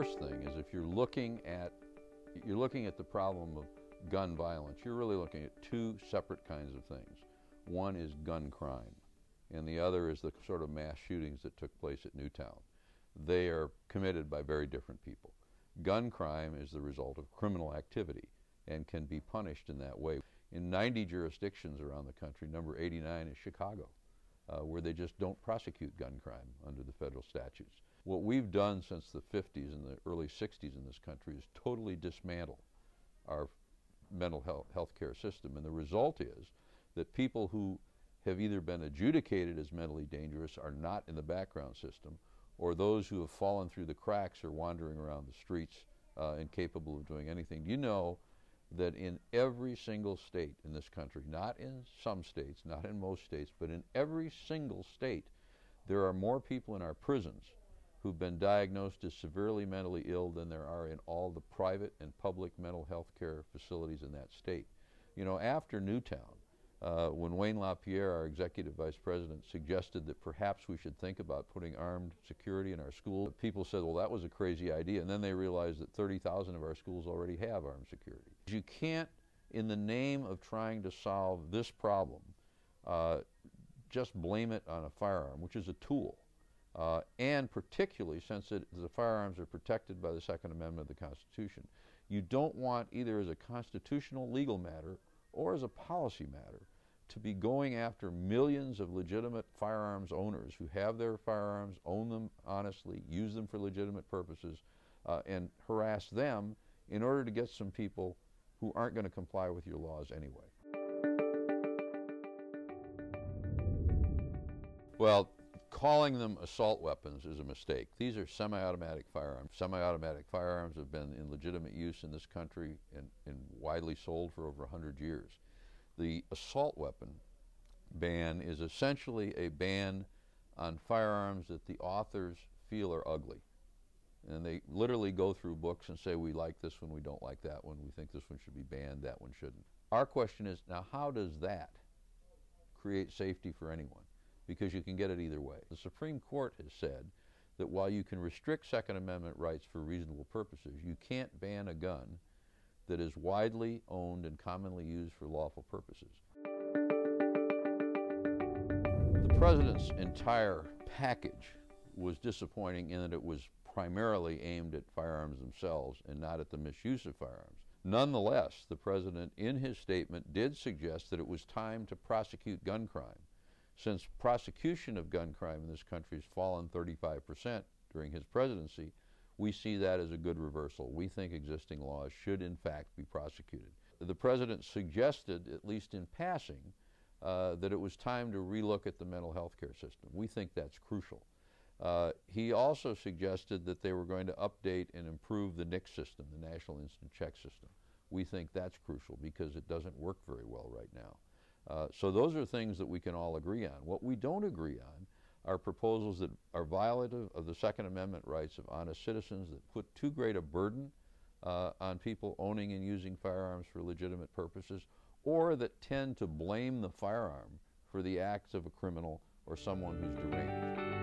first thing is if you're looking at the problem of gun violence, you're really looking at two separate kinds of things. One is gun crime, and the other is the sort of mass shootings that took place at Newtown. They are committed by very different people. Gun crime is the result of criminal activity and can be punished in that way. In 90 jurisdictions around the country, number 89 is Chicago, where they just don't prosecute gun crime under the federal statutes. What we've done since the 50s and the early 60s in this country is totally dismantle our mental health care system, and the result is that people who have either been adjudicated as mentally dangerous are not in the background system, or those who have fallen through the cracks are wandering around the streets incapable of doing anything. Do you know that in every single state in this country, not in some states, not in most states, but in every single state, there are more people in our prisons who've been diagnosed as severely mentally ill than there are in all the private and public mental health care facilities in that state. You know, after Newtown, when Wayne LaPierre, our executive vice president, suggested that perhaps we should think about putting armed security in our schools, people said, well, that was a crazy idea, and then they realized that 30,000 of our schools already have armed security. You can't, in the name of trying to solve this problem, just blame it on a firearm, which is a tool. And particularly since the firearms are protected by the Second Amendment of the Constitution. You don't want, either as a constitutional legal matter or as a policy matter, to be going after millions of legitimate firearms owners who have their firearms, own them honestly, use them for legitimate purposes, and harass them in order to get some people who aren't going to comply with your laws anyway. Well, calling them assault weapons is a mistake. These are semi-automatic firearms. Semi-automatic firearms have been in legitimate use in this country and widely sold for over 100 years. The assault weapon ban is essentially a ban on firearms that the authors feel are ugly. And they literally go through books and say, we like this one, we don't like that one, we think this one should be banned, that one shouldn't. Our question is, now how does that create safety for anyone? Because you can get it either way. The Supreme Court has said that while you can restrict Second Amendment rights for reasonable purposes, you can't ban a gun that is widely owned and commonly used for lawful purposes. The President's entire package was disappointing in that it was primarily aimed at firearms themselves and not at the misuse of firearms. Nonetheless, the President in his statement did suggest that it was time to prosecute gun crime. Since prosecution of gun crime in this country has fallen 35% during his presidency, we see that as a good reversal. We think existing laws should in fact be prosecuted. The President suggested, at least in passing, that it was time to relook at the mental health care system. We think that's crucial. He also suggested that they were going to update and improve the NICS system, the National Instant Check System. We think that's crucial because it doesn't work very well right now. So those are things that we can all agree on. What we don't agree on are proposals that are violative of the Second Amendment rights of honest citizens, that put too great a burden on people owning and using firearms for legitimate purposes, or that tend to blame the firearm for the acts of a criminal or someone who's deranged.